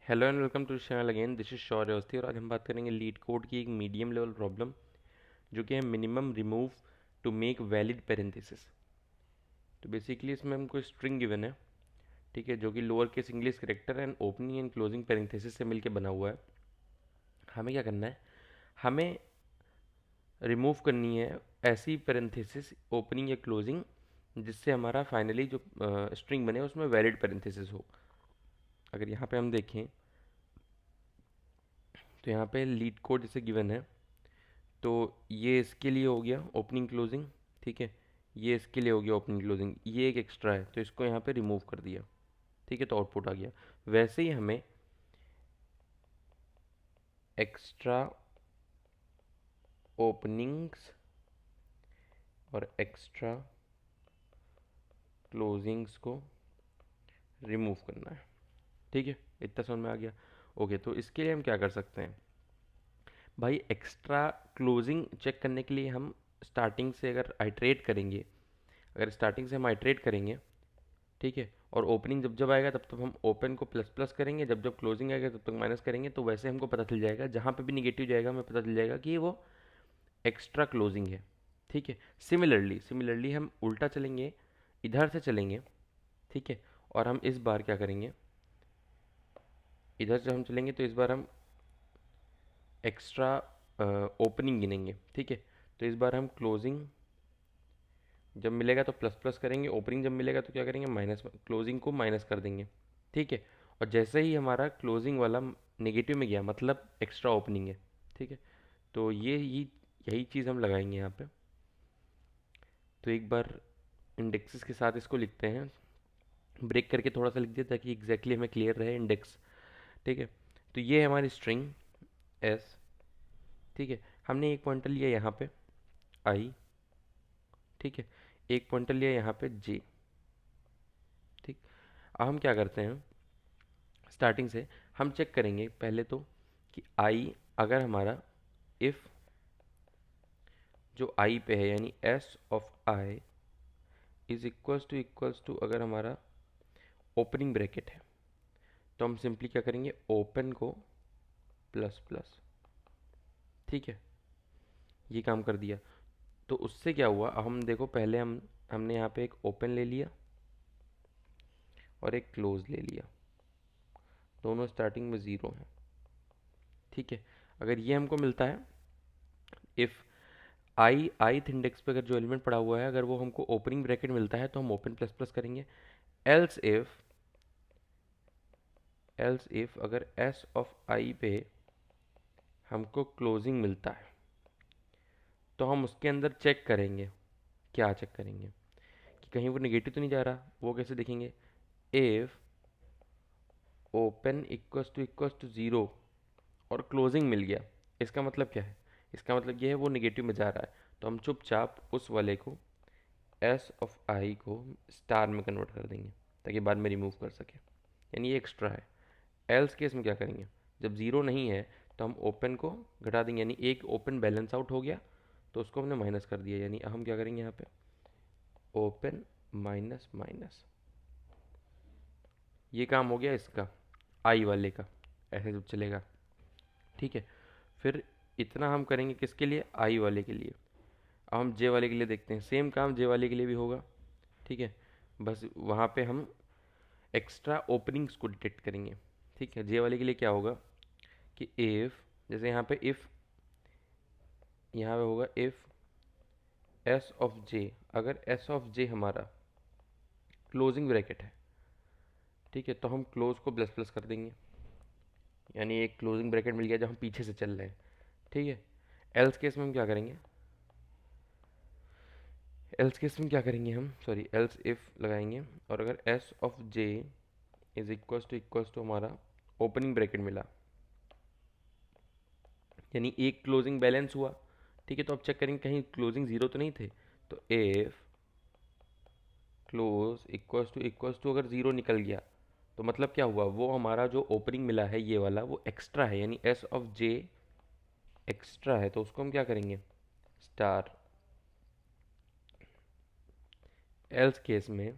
Hello and welcome to channel again. This is Shaurya Awasthi और आज हम बात करेंगे लीड कोड की एक मीडियम लेवल प्रॉब्लम जो कि है minimum remove to make valid parenthesis. तो बेसिकली इसमें हमको स्ट्रिंग गिवन है, ठीक है, जो कि lower case English character and opening and closing parenthesis से मिलकर बना हुआ है। हमें क्या करना है, हमें रिमूव करनी है ऐसी पैरेंथेसिस ओपनिंग या क्लोजिंग जिससे हमारा फाइनली जो स्ट्रिंग बने उसमें वैलिड पैरेंथेसिस हो। अगर यहाँ पे हम देखें तो यहाँ पे लीड कोड जैसे गिवन है, तो ये इसके लिए हो गया ओपनिंग क्लोजिंग, ठीक है। ये इसके लिए हो गया ओपनिंग क्लोजिंग, ये एक एक्स्ट्रा है तो इसको यहाँ पे रिमूव कर दिया, ठीक है, तो आउटपुट आ गया। वैसे ही हमें एक्स्ट्रा ओपनिंग्स और एक्स्ट्रा क्लोजिंग्स को रिमूव करना है, ठीक है। इतना समझ में आ गया। ओके, तो इसके लिए हम क्या कर सकते हैं भाई, एक्स्ट्रा क्लोजिंग चेक करने के लिए हम स्टार्टिंग से अगर आइट्रेट करेंगे, अगर स्टार्टिंग से हम आइट्रेट करेंगे, ठीक है, और ओपनिंग जब जब आएगा तब तब हम ओपन को प्लस प्लस करेंगे, जब जब क्लोजिंग आएगा तब तक माइनस करेंगे, तो वैसे हमको पता चल जाएगा जहाँ पे भी निगेटिव जाएगा हमें पता चल जाएगा कि वो एक्स्ट्रा क्लोजिंग है, ठीक है। सिमिलरली हम उल्टा चलेंगे, इधर से चलेंगे, ठीक है, और हम इस बार क्या करेंगे, इधर से हम चलेंगे तो इस बार हम एक्स्ट्रा ओपनिंग गिनेंगे, ठीक है। तो इस बार हम क्लोजिंग जब मिलेगा तो प्लस प्लस करेंगे, ओपनिंग जब मिलेगा तो क्या करेंगे, माइनस, क्लोजिंग को माइनस कर देंगे, ठीक है। और जैसे ही हमारा क्लोजिंग वाला नेगेटिव में गया मतलब एक्स्ट्रा ओपनिंग है, ठीक है। तो यही चीज़ हम लगाएंगे यहाँ पे। तो एक बार इंडेक्सेस के साथ इसको लिखते हैं, ब्रेक करके थोड़ा सा लिख दिया ताकि एग्जैक्टली हमें क्लियर रहे इंडेक्स, ठीक है। तो ये है हमारी स्ट्रिंग एस, ठीक है। हमने एक पॉइंटर लिया यहाँ पे आई, ठीक है, एक पॉइंटर लिया यहाँ पे जे, ठीक। अब हम क्या करते हैं, स्टार्टिंग से हम चेक करेंगे पहले तो कि आई अगर हमारा इफ़ जो आई पे है यानी S of I is equals to अगर हमारा ओपनिंग ब्रैकेट है तो हम सिंपली क्या करेंगे, ओपन को प्लस प्लस, ठीक है। ये काम कर दिया। तो उससे क्या हुआ, अब हम देखो पहले हमने यहाँ पे एक ओपन ले लिया और एक क्लोज ले लिया, दोनों स्टार्टिंग में ज़ीरो हैं, ठीक है। अगर ये हमको मिलता है, इफ़ ith इंडेक्स पे अगर जो एलिमेंट पड़ा हुआ है अगर वो हमको ओपनिंग ब्रैकेट मिलता है तो हम ओपन प्लस प्लस करेंगे। एल्स इफ अगर एस ऑफ आई पे हमको क्लोजिंग मिलता है तो हम उसके अंदर चेक करेंगे, क्या चेक करेंगे कि कहीं वो नेगेटिव तो नहीं जा रहा। वो कैसे देखेंगे, if open equals to zero और क्लोजिंग मिल गया, इसका मतलब क्या है, इसका मतलब ये है वो नेगेटिव में जा रहा है, तो हम चुपचाप उस वाले को एस ऑफ आई को स्टार में कन्वर्ट कर देंगे ताकि बाद में रिमूव कर सके, यानी ये एक्स्ट्रा है। एल्स केस में क्या करेंगे, जब ज़ीरो नहीं है तो हम ओपन को घटा देंगे, यानी एक ओपन बैलेंस आउट हो गया तो उसको हमने माइनस कर दिया, यानी हम क्या करेंगे यहाँ पे ओपन माइनस माइनस, ये काम हो गया इसका आई वाले का, ऐसे जब चलेगा, ठीक है। फिर इतना हम करेंगे किसके लिए, आई वाले के लिए। अब हम जे वाले के लिए देखते हैं, सेम काम जे वाले के लिए भी होगा, ठीक है। बस वहाँ पे हम एक्स्ट्रा ओपनिंग्स को डिटेक्ट करेंगे, ठीक है। जे वाले के लिए क्या होगा कि इफ़, जैसे यहाँ पे होगा इफ़ एस ऑफ जे, अगर एस ऑफ जे हमारा क्लोजिंग ब्रैकेट है, ठीक है, तो हम क्लोज को प्लस प्लस कर देंगे, यानी एक क्लोजिंग ब्रैकेट मिल गया जब हम पीछे से चल रहे हैं, ठीक है। एल्स केस में हम क्या करेंगे, एल्स केस में क्या करेंगे हम, सॉरी, एल्स इफ लगाएंगे और अगर S of J is equals to हमारा ओपनिंग ब्रैकेट मिला, यानी एक क्लोजिंग बैलेंस हुआ, ठीक है। तो अब चेक करेंगे कहीं क्लोजिंग ज़ीरो तो नहीं थे, तो इफ क्लोज इक्वल्स टू अगर ज़ीरो निकल गया तो मतलब क्या हुआ, वो हमारा जो ओपनिंग मिला है ये वाला वो एक्स्ट्रा है, यानी एस ऑफ जे एक्स्ट्रा है, तो उसको हम क्या करेंगे स्टार। एल्स केस में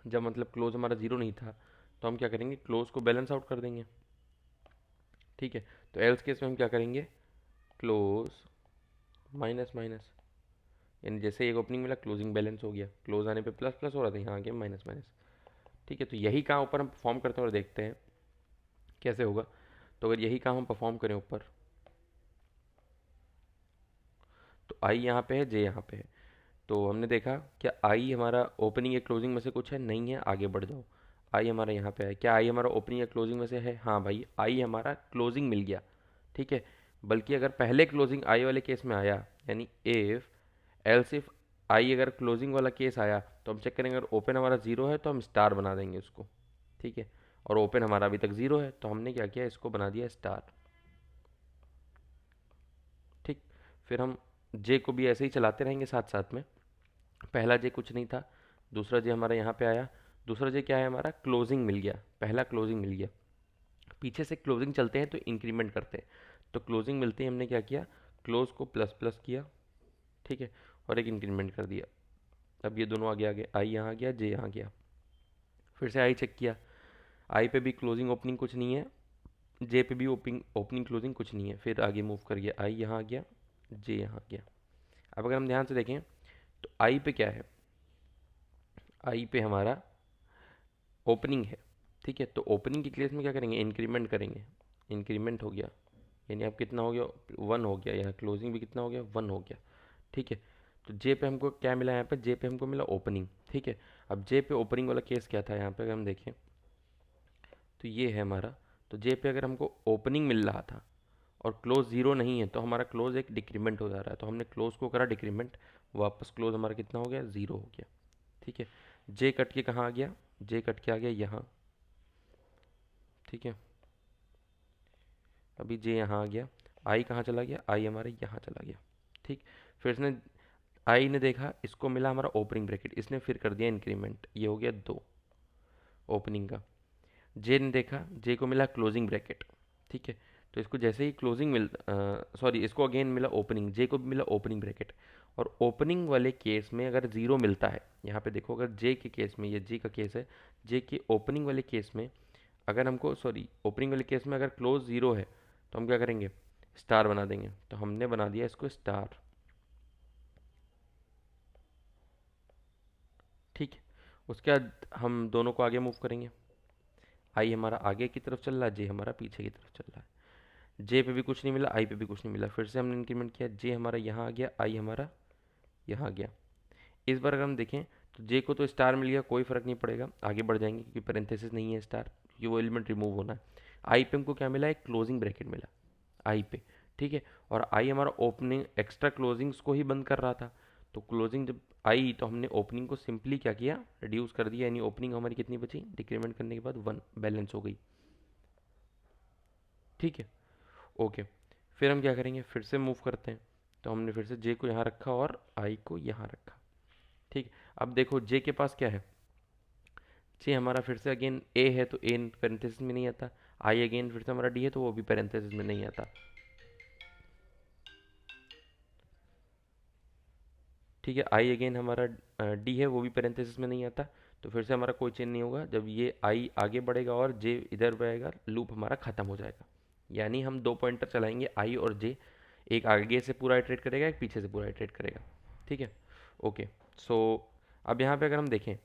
जब मतलब क्लोज हमारा ज़ीरो नहीं था तो हम क्या करेंगे, क्लोज को बैलेंस आउट कर देंगे, ठीक है, तो एल्स केस में हम क्या करेंगे, क्लोज माइनस माइनस, यानी जैसे एक ओपनिंग मिला क्लोजिंग बैलेंस हो गया, क्लोज आने पे प्लस प्लस हो रहा था, यहाँ आ गया माइनस माइनस। ठीक है, तो यही काम ऊपर हम परफॉर्म करते हैं और देखते हैं कैसे होगा। तो अगर यही काम हम परफॉर्म करें ऊपर, तो आई यहाँ पे है, जे यहाँ पे है, तो हमने देखा क्या आई हमारा ओपनिंग या क्लोजिंग में से कुछ है, नहीं है, आगे बढ़ जाओ। आई हमारा यहाँ पे है, क्या आई हमारा ओपनिंग या क्लोजिंग में से है, हाँ भाई आई हमारा क्लोजिंग मिल गया। ठीक है, बल्कि अगर पहले क्लोजिंग आई वाले केस में आया, यानी इफ एल्स इफ आई अगर क्लोजिंग वाला केस आया, तो हम चेक करेंगे अगर ओपन हमारा जीरो है तो हम स्टार बना देंगे उसको। ठीक है, और ओपन हमारा अभी तक जीरो है तो हमने क्या किया, इसको बना दिया स्टार। ठीक, फिर हम जे को भी ऐसे ही चलाते रहेंगे साथ साथ में। पहला जे कुछ नहीं था, दूसरा जे हमारा यहाँ पे आया, दूसरा जे क्या है हमारा, क्लोजिंग मिल गया, पहला क्लोजिंग मिल गया। पीछे से क्लोजिंग चलते हैं तो इंक्रीमेंट करते हैं, तो क्लोजिंग मिलते ही हमने क्या किया, क्लोज को प्लस प्लस किया। ठीक है, और एक इंक्रीमेंट कर दिया। अब ये दोनों आगे आगे, आई यहाँ गया, जे यहाँ गया। फिर से आई चेक किया, आई पे भी क्लोजिंग ओपनिंग कुछ नहीं है, जे पे भी ओपनिंग ओपनिंग क्लोजिंग कुछ नहीं है। फिर आगे मूव कर गया, आई यहाँ गया, जे यहाँ गया। अब अगर हम ध्यान से देखें तो आई पे क्या है, आई पे हमारा ओपनिंग है। ठीक है, तो ओपनिंग की केस में क्या करेंगे, इंक्रीमेंट करेंगे, इंक्रीमेंट हो गया, यानी अब कितना हो गया, वन हो गया, यहाँ क्लोजिंग भी कितना हो गया, वन हो गया। ठीक है, तो जे पे हमको क्या मिला, यहाँ पे जे पे हमको मिला ओपनिंग। ठीक है, अब जे पे ओपनिंग वाला केस क्या था, यहाँ पे अगर हम देखें तो ये है हमारा, तो जे पे अगर हमको ओपनिंग मिल रहा था और क्लोज जीरो नहीं है, तो हमारा क्लोज एक डिक्रीमेंट हो जा रहा है, तो हमने क्लोज को करा डिक्रीमेंट, वापस क्लोज हमारा कितना हो गया, ज़ीरो हो गया। ठीक है, जे कट के कहाँ आ गया, जे कट के आ गया यहाँ। ठीक है, अभी जे यहाँ आ गया, आई कहाँ चला गया, आई हमारे यहाँ चला गया। ठीक, फिर इसने आई ने देखा इसको मिला हमारा ओपनिंग ब्रैकेट, इसने फिर कर दिया इंक्रीमेंट, ये हो गया दो ओपनिंग का। जे ने देखा, जे को मिला क्लोजिंग ब्रैकेट। ठीक है, तो इसको जैसे ही क्लोजिंग मिल, सॉरी, इसको अगेन मिला ओपनिंग, जे को भी मिला ओपनिंग ब्रैकेट। और ओपनिंग वाले केस में अगर जीरो मिलता है, यहाँ पे देखो अगर जे के केस में, ये जे का केस है, जे के ओपनिंग वाले केस में अगर हमको, सॉरी, ओपनिंग वाले केस में अगर क्लोज जीरो है, तो हम क्या करेंगे, स्टार बना देंगे, तो हमने बना दिया इसको स्टार। ठीक है, उसके बाद हम दोनों को आगे मूव करेंगे, आई हमारा आगे की तरफ चल रहा है, जे हमारा पीछे की तरफ चल रहा है। जे पे भी कुछ नहीं मिला, आई पे भी कुछ नहीं मिला, फिर से हमने इंक्रीमेंट किया, जे हमारा यहाँ आ गया, आई हमारा यहाँ आ गया। इस बार अगर हम देखें तो जे को तो स्टार मिल गया, कोई फर्क नहीं पड़ेगा, आगे बढ़ जाएंगे क्योंकि पेरेंथेसिस नहीं है स्टार, क्योंकि वो एलिमेंट रिमूव होना है। आई पे हमको क्या मिला, एक क्लोजिंग ब्रैकेट मिला आई पे। ठीक है, और आई हमारा ओपनिंग एक्स्ट्रा क्लोजिंग्स को ही बंद कर रहा था, तो क्लोजिंग जब आई तो हमने ओपनिंग को सिंपली क्या किया, रिड्यूस कर दिया, यानी ओपनिंग हमारी कितनी बची, डिक्रीमेंट करने के बाद वन बैलेंस हो गई। ठीक है, ओके, फिर हम क्या करेंगे, फिर से मूव करते हैं, तो हमने फिर से जे को यहाँ रखा और आई को यहाँ रखा। ठीक, अब देखो जे के पास क्या है, जे हमारा फिर से अगेन ए है तो ए पेरेंथेसिस में नहीं आता, आई अगेन फिर से हमारा डी है तो वो भी पेरेंथेसिस में नहीं आता। ठीक है, आई अगेन हमारा डी है, वो भी पेरेंथेसिस में नहीं आता, तो फिर से हमारा कोई चेंज नहीं होगा, जब ये आई आगे बढ़ेगा और जे इधर बढ़ेगा, लूप हमारा खत्म हो जाएगा। यानी हम दो पॉइंटर चलाएंगे आई और जे, एक आगे से पूरा इटरेट करेगा, एक पीछे से पूरा इटरेट करेगा। ठीक है, ओके, सो अब यहाँ पे अगर हम देखें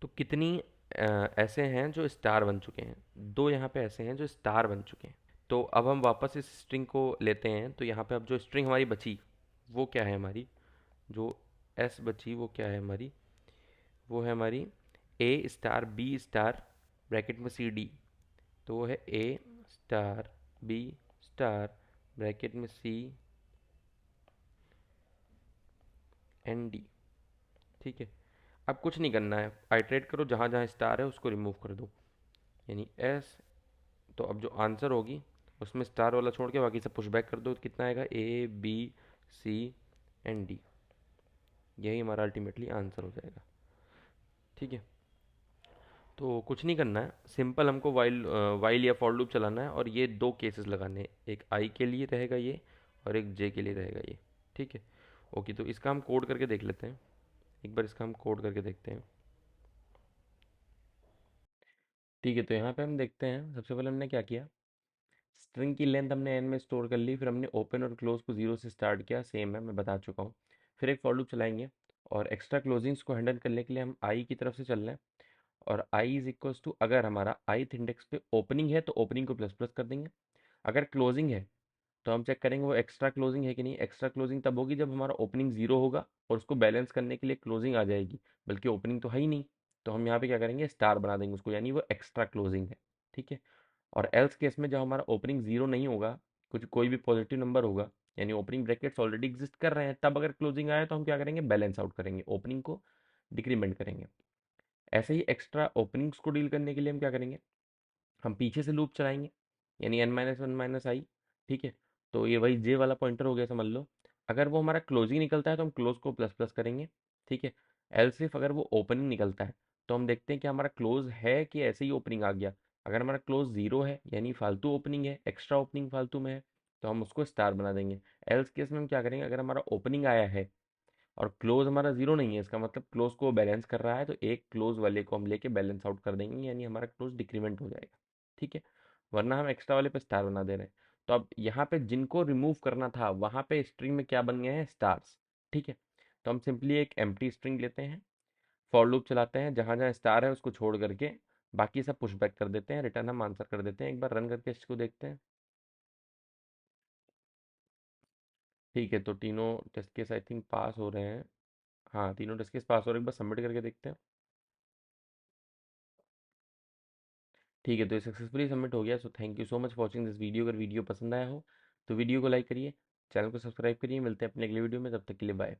तो कितनी ऐसे हैं जो स्टार बन चुके हैं, दो यहाँ पे ऐसे हैं जो स्टार बन चुके हैं। तो अब हम वापस इस स्ट्रिंग को लेते हैं, तो यहाँ पे अब जो स्ट्रिंग हमारी बची वो क्या है, हमारी जो एस बची वो क्या है हमारी, वो है हमारी ए स्टार बी स्टार ब्रैकेट में सी डी, तो वो है ए स्टार बी स्टार ब्रैकेट में सी एन डी। ठीक है, अब कुछ नहीं करना है, आइट्रेट करो, जहाँ जहाँ स्टार है उसको रिमूव कर दो, यानी एस, तो अब जो आंसर होगी उसमें स्टार वाला छोड़ के बाकी सब पुश बैक कर दो, तो कितना आएगा, A B C and D, यही हमारा अल्टीमेटली आंसर हो जाएगा। ठीक है, तो कुछ नहीं करना है, सिंपल हमको वाइल या फॉर लूप चलाना है और ये दो केसेस लगाने हैं, एक आई के लिए रहेगा ये और एक जे के लिए रहेगा ये। ठीक है, ओके, तो इसका हम कोड करके देख लेते हैं, एक बार इसका हम कोड करके देखते हैं। ठीक है, तो यहाँ पे हम देखते हैं, सबसे पहले हमने क्या किया, स्ट्रिंग की लेंथ हमने एन में स्टोर कर ली, फिर हमने ओपन और क्लोज को जीरो से स्टार्ट किया, सेम है मैं बता चुका हूँ। फिर एक फॉर लूप चलाएंगे और एक्स्ट्रा क्लोजिंग्स को हैंडल करने के लिए हम आई की तरफ से चल रहे हैं। और आई इज इक्वल्स टू, अगर हमारा ith इंडेक्स पे ओपनिंग है तो ओपनिंग को प्लस प्लस कर देंगे, अगर क्लोजिंग है तो हम चेक करेंगे वो एक्स्ट्रा क्लोजिंग है कि नहीं। एक्स्ट्रा क्लोजिंग तब होगी जब हमारा ओपनिंग जीरो होगा और उसको बैलेंस करने के लिए क्लोजिंग आ जाएगी, बल्कि ओपनिंग तो है ही नहीं। तो हम यहाँ पे क्या करेंगे, स्टार बना देंगे उसको, यानी वो एक्स्ट्रा क्लोजिंग है। ठीक है। और एल्स केस में जब हमारा ओपनिंग जीरो नहीं होगा, कुछ कोई भी पॉजिटिव नंबर होगा, यानी ओपनिंग ब्रैकेट्स ऑलरेडी एग्जिस्ट कर रहे हैं, तब अगर क्लोजिंग आए तो हम क्या करेंगे, बैलेंस आउट करेंगे, ओपनिंग को डिक्रीमेंट करेंगे। ऐसे ही एक्स्ट्रा ओपनिंग्स को डील करने के लिए हम क्या करेंगे, हम पीछे से लूप चलाएंगे, यानी एन माइनस वन माइनस आई। ठीक है। तो ये वही जे वाला पॉइंटर हो गया समझ लो। अगर वो हमारा क्लोजिंग निकलता है तो हम क्लोज को प्लस प्लस करेंगे। ठीक है। एल सिर्फ अगर वो ओपनिंग निकलता है तो हम देखते हैं कि हमारा क्लोज है कि ऐसे ही ओपनिंग आ गया। अगर हमारा क्लोज जीरो है यानी फालतू ओपनिंग है, एक्स्ट्रा ओपनिंग फालतू में है, तो हम उसको स्टार बना देंगे। एल्स केस में हम क्या करेंगे, अगर हमारा ओपनिंग आया है और क्लोज हमारा जीरो नहीं है, इसका मतलब क्लोज को बैलेंस कर रहा है, तो एक क्लोज वाले को हम लेके बैलेंस आउट कर देंगे, यानी हमारा क्लोज डिक्रीमेंट हो जाएगा। ठीक है। वरना हम एक्स्ट्रा वाले पे स्टार बना दे रहे हैं। तो अब यहाँ पे जिनको रिमूव करना था वहाँ पे स्ट्रिंग में क्या बन गए हैं, स्टार्स। ठीक है। तो हम सिंपली एक एम्प्टी स्ट्रिंग लेते हैं, फॉर लूप चलाते हैं, जहाँ जहाँ स्टार है उसको छोड़ करके बाकी सब पुश बैक कर देते हैं, रिटर्न हम आंसर कर देते हैं। एक बार रन करके इसको देखते हैं। ठीक है, तो तीनों टेस्ट केस आई थिंक पास हो रहे हैं। हाँ, तीनों टेस्ट केस पास हो रहे हैं, एक बार सबमिट करके देखते हैं। ठीक है, तो ये सक्सेसफुली सबमिट हो गया। So thank you so much for watching this video. अगर वीडियो पसंद आया हो तो वीडियो को लाइक करिए, चैनल को सब्सक्राइब करिए। मिलते हैं अपने अगले वीडियो में, तब तक के लिए बाय।